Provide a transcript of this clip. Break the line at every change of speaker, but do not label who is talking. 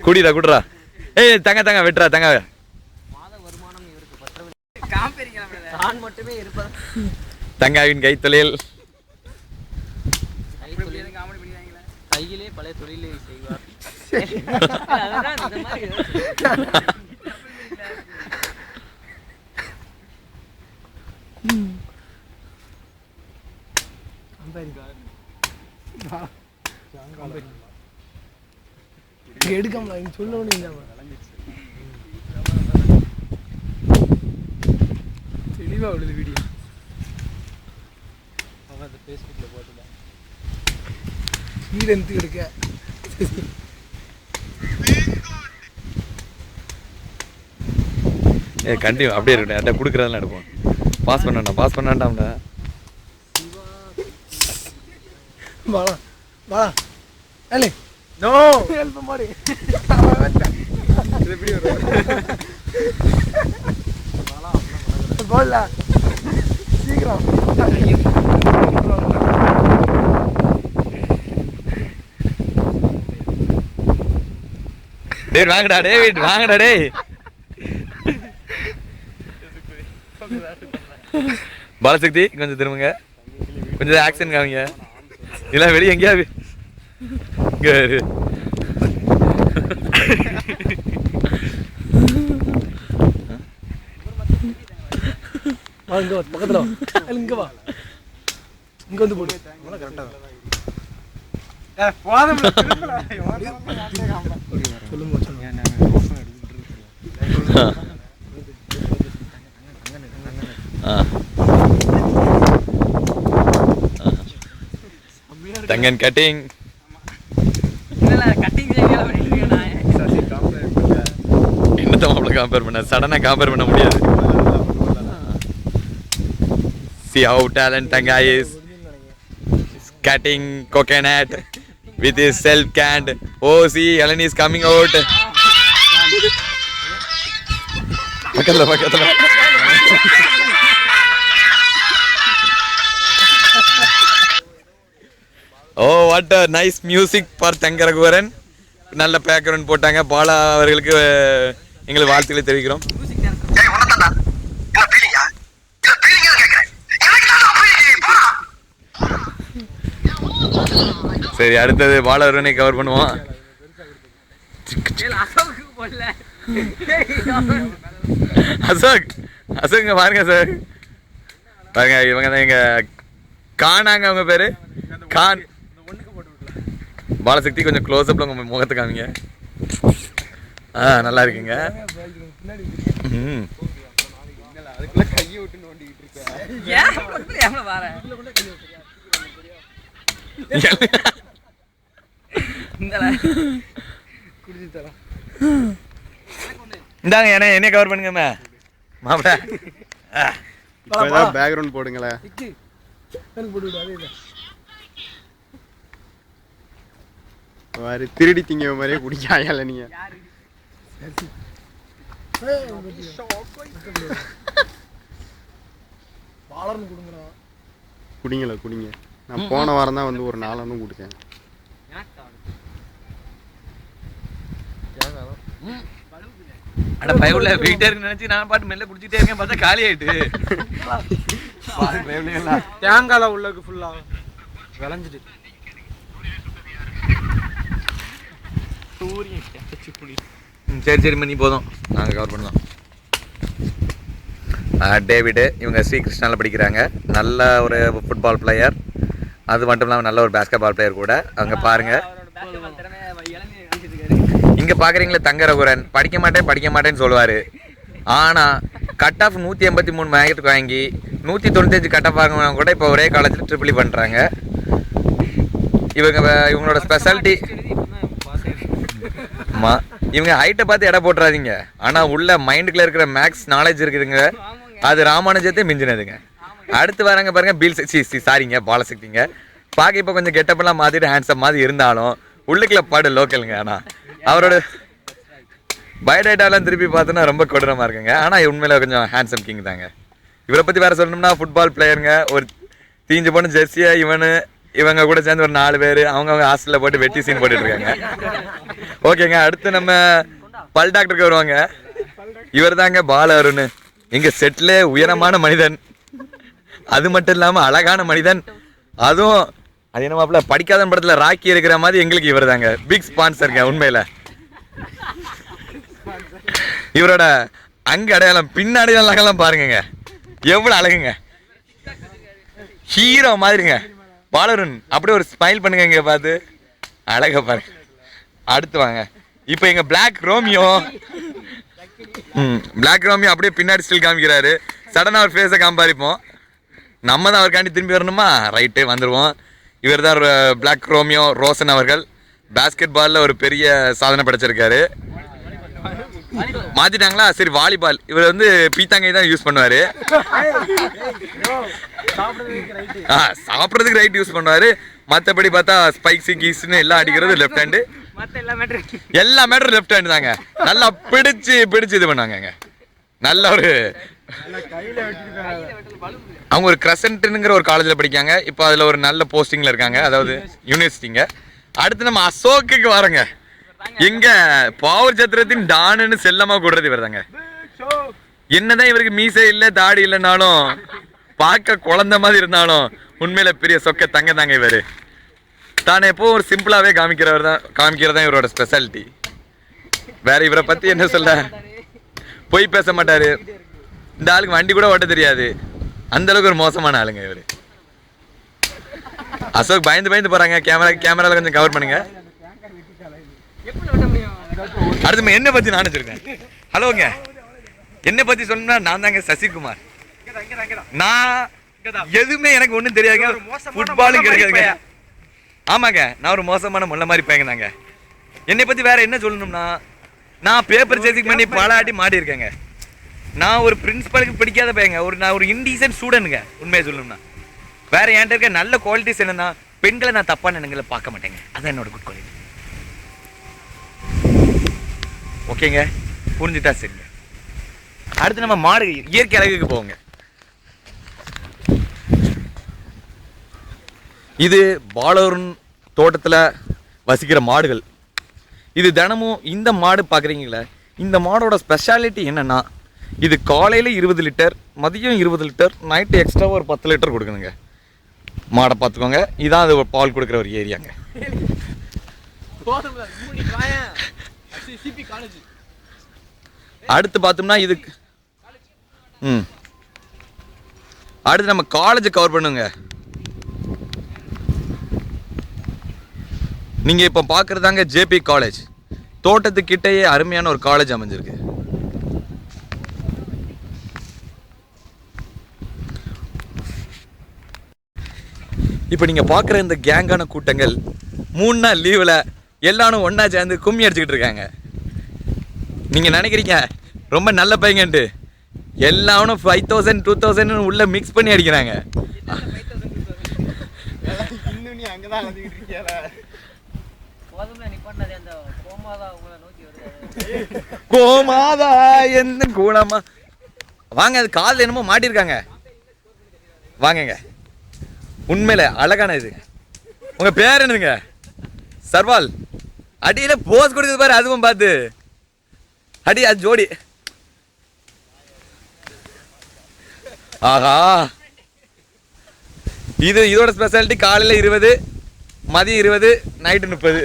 குடிடா குடுறா. ஏய் தங்க தங்க வெட்டுறா தங்க. தங்காவின் கைத்தொழில்.
கையிலே பழைய தொழிலை செய்வார்.
எடுக்காமல சொல்ல தெளிவா உள்ளது வீடியோ. அவன் அந்த ஃபேஸ்புக்கில் போட்டுல கீழே எடுத்து எடுக்க
கண்டிப்பா அப்படியே இருக்கட்டும். யார்ட்ட கொடுக்குறதெல்லாம் எடுப்போம். பாஸ் பண்ணாண்டாம்டா.
வாடா வாடா ஏலே நோ ஹெல்ப் மாடி. இது எப்படி வரும்? போடல சீக்கிரம்.
டேய் வாங்கடா டேவிட் வாங்கடா டேய். பாலசக்தி கொஞ்சம் திரும்புங்க. கொஞ்சம் ஆக்ஷன் காமிங்க. இல்ல வெளியே எங்கேயாவது
இங்க பக்கத்துல இங்க வா. இங்க வந்து போடு. கரெக்டா
தங்கன் கட்டிங். என்னத்த மாப்பிள கம்பேர் பண்ண? சடனா கம்பேர் பண்ண முடியாது. See how talent Tanga is cutting coconut with his self canned. Oh, see, Ellen is coming out. பக்கத்துல oh what a nice music for Tanga Raghuvaran. நல்ல பேக்ரவுண்ட் போட்டாங்க. பாலா அவர்களுக்கு எங்களுக்கு வாழ்த்துக்களை தெரிவிக்கிறோம். சரி அடுத்தது பாலா ஒருவனை கவர் பண்ணுவோம். அசோக் பாருங்க சார் பாருங்க. இவங்க தான் எங்க காணாங்க. அவங்க பேரு கான். பாலசக்தி கொஞ்சம் க்ளோஸ் அப்ல உங்க முகத்தை காமிங்க. நல்லா இருக்குங்க. இந்தாங்க என்ன கவர் பண்ணுங்க மாப்பிள.
பேக்ரவுண்ட் போடுங்களேன். திருடி திங்க மாதிரியே குடிக்காயல நீங்க. குடிங்க. நான் போன வாரம் தான் வந்து ஒரு 4 குடிச்சேன்.
அட பயவுல வீட்டே இருக்கு நினைச்சு நான் பாட்டு மெல்ல குடிச்சிட்டே இருக்கேன். பார்த்தா காலி ஆயிட்டு.
தேங்கால உள்ளக்கு ஃபுல்லா விளைஞ்சிட்டு.
சரி மணி போதும். நாங்கள் கவர் பண்ணலாம். டேவிடு இவங்க ஸ்ரீகிருஷ்ணாவில் படிக்கிறாங்க. நல்ல ஒரு ஃபுட்பால் பிளேயர். அது மட்டும் இல்லாமல் நல்ல ஒரு பேஸ்கெட் பால் பிளேயர் கூட. அங்கே பாருங்கள். இங்கே பார்க்குறீங்களே Tanga Raghuvaran படிக்க மாட்டேன்னு சொல்லுவார். ஆனால் கட் ஆஃப் 183 மேகத்துக்கு வாங்கி 195 கட் ஆஃப் வாங்கினவங்க கூட இப்போ ஒரே காலேஜில் ட்ரிபிள் பண்ணுறாங்க. இவங்களோட ஸ்பெஷாலிட்டி இவங்க ஹைட்டை பார்த்து எடை போட்டுறாதீங்க. ஆனால் உள்ள மைண்டுக்குள்ள இருக்கிற மேக்ஸ் நாலேஜ் இருக்குதுங்க. அது ராமானுஜத்தை மிஞ்சினதுங்க. அடுத்து வராங்க பாருங்க சாரிங்க பாலசக்திங்க. பார்க்க இப்போ கொஞ்சம் கெட்டப்பெல்லாம் மாற்றிட்டு ஹேண்ட்ஸப் மாதிரி இருந்தாலும் உள்ளுக்குள்ள பாடு லோக்கலுங்க. ஆனால் அவரோட பயோடேட்டாலாம் திருப்பி பார்த்தோன்னா ரொம்ப கொடூரமாக இருக்குங்க. ஆனால் உண்மையில கொஞ்சம் ஹேண்ட்ஸம் கிங் தாங்க. இவரை பத்தி வேற சொல்லணும்னா ஃபுட்பால் பிளேயருங்க. ஒரு தீஞ்சு போன ஜெர்சியா இவங்க கூட சேர்ந்து ஒரு 4 பேர் அவங்க ஹாஸ்டல்ல போட்டு வெட்டி சீன் போட்டுட்டு இருக்காங்க. ஓகேங்க, அடுத்து நம்ம பல் டாக்டருக்கு வருவாங்க. இவர் தாங்க பால அருண், எங்க செட்ல உயரமான மனிதன், அது மட்டும் இல்லாம அழகான மனிதன். அதுவும் அது என்ன மாப்பிள்ள படிக்காத படத்துல ராக்கி இருக்கிற மாதிரி எங்களுக்கு இவர் தாங்க பிக் ஸ்பான்சருங்க. உண்மையில இவரோட அங்க அடையாளம் பின்னடையாளம் பாருங்க, எவ்வளவு அழகுங்க, ஹீரோ மாதிரிங்க பாலருண். அப்படியே ஒரு ஸ்மைல் பண்ணுங்க இங்க பார்த்து, அழகா பாருங்க. அடுத்து வாங்க, இப்போ எங்க பிளாக் ரோமியோ அப்படியே பின்னாடி ஸ்டில் காமிக்கிறாரு. சடனா அவர் ஃபேஸை காமிப்பாரிப்போம். நம்ம தான் அவருக்காண்டி திரும்பி வரணுமா? ரைட்டு, வந்துடுவோம். இவர் தான் பிளாக் ரோமியோ ரோசன் அவர்கள். பேஸ்கெட் பாலில் ஒரு பெரிய சாதனை படைச்சிருக்காரு. மாத்திட்டாங்களா? சரி, வாலிபால் இவர் வந்து பீத்தாங்கை தான் யூஸ் பண்ணுவாரு. சாப்பிட்றதுக்கு ரைட் யூஸ் பண்ணுவாரு. மற்றபடி பார்த்தா ஸ்பைக்ஸு கீஸ்ன்னு எல்லாம் அடிக்கிறது லெஃப்ட் ஹேண்டு. எல்லா மேட்டரும் லெஃப்ட் ஹேண்டு தாங்க. நல்லா பிடிச்சு இது பண்ணாங்க. நல்ல ஒரு அவங்க ஒரு கிரசன்ட்ங்கிற ஒரு காலேஜில் படிக்காங்க. இப்போ அதில் ஒரு நல்ல போஸ்டிங்கில் இருக்காங்க, அதாவது யூனிவர்சிட்டிங்க. அடுத்து நம்ம அசோக்குக்கு வரங்க. எங்க பவர் சத்திரத்தின் டானுன்னு செல்லமா கூடுறது இவர் தாங்க. என்னதான் இவருக்கு மீசை இல்லை தாடி இல்லைனாலும் பார்க்க குழந்தை மாதிரி இருந்தாலும் உண்மையில பெரிய சொக்க தங்க தாங்க இவரு. தானே எப்போ ஒரு சிம்பிளாவே காமிக்கிறதா இவரோட ஸ்பெஷாலிட்டி. வேற இவரை பத்தி என்ன சொல்ல, பொய் பேச மாட்டாரு. இந்த ஆளுக்கு வண்டி கூட ஓட்ட தெரியாது, அந்த அளவுக்கு ஒரு மோசமான ஆளுங்க இவரு. அசோக் பயந்து போறாங்க. கேமரால கொஞ்சம் கவர் பண்ணுங்க. அடுத்து என்ன பத்தி நான் வச்சிருக்கேன். ஹலோங்க, என்ன பத்தி சொல்லணும்னா நான் தாங்க சசிகுமார். நான் எதுவுமே எனக்கு ஒண்ணும் தெரியாதுங்க, ஃபுட்பாலும் கிடையாதுங்க. ஆமாங்க, நான் ஒரு மோசமான முள்ள மாதிரி பையங்க தாங்க. என்னை பத்தி வேற என்ன சொல்லணும்னா, நான் பேப்பர் சேசிங் பண்ணி பல ஆட்டி மாட்டி இருக்கேங்க. நான் ஒரு பிரின்சிபலுக்கு பிடிக்காத பையங்க. நான் ஒரு இன்டீசன்ட் ஸ்டூடெண்ட்டுங்க. உண்மையை சொல்லணும்னா வேற என்கிட்ட இருக்க நல்ல குவாலிட்டிஸ் என்னன்னா, பெண்களை நான் தப்பான எண்ணங்களை பார்க்க மாட்டேங்க. அதான் என்னோட குட் குவாலிட்டி. ஓகேங்க, புரிஞ்சுட்டா சரிங்க. அடுத்து நம்ம மாடு இயற்கை அழகுக்கு போவோங்க. இது பாலருண் தோட்டத்தில் வசிக்கிற மாடுகள். இது தினமும் இந்த மாடு பார்க்குறீங்களே, இந்த மாடோட ஸ்பெஷாலிட்டி என்னென்னா, இது காலையில் 20 லிட்டர், மதியம் 20 லிட்டர், நைட்டு எக்ஸ்ட்ராவாக ஒரு 10 லிட்டர் கொடுக்குதுங்க. மாடை பார்த்துக்கோங்க. இதான் அது பால் கொடுக்குற ஒரு ஏரியாங்க. அடுத்து பார்த்தோம்னா இதுக்கு அடுத்து நம்ம காலேஜ் கவர் பண்ணுங்க. நீங்க இப்ப பாக்குறதாங்க ஜேபி காலேஜ். தோட்டத்துக்கிட்டேயே அருமையான ஒரு காலேஜ் அமைஞ்சிருக்கு. இப்ப நீங்க பாக்குற இந்த கேங்கான கூட்டங்கள் 3 நாள் லீவ்ல எல்லாரும் ஒன்னா சேர்ந்து கும்மி அடிச்சுக்கிட்டு இருக்காங்க. நீங்க நினைக்கிறீங்க ரொம்ப நல்ல பையன்ட்டு, எல்லாரும் 5000 2000 உள்ள மிக்ஸ் பண்ணி அடிக்கிறாங்க. கோமாதா எந்த கூடமா வாங்க, அது காலில் என்னமோ மாட்டிருக்காங்க. வாங்கங்க, உண்மையில அழகான இது. உங்க பேர் என்னதுங்க? சர்வால். அடியில போஸ் கொடுக்குது பாரு, அதுவும் பார்த்து அடி. அது ஜோடி. ஆஹா, இதோட ஸ்பெஷாலிட்டி காலையில 20, மதியம் 20, நைட்டு 30.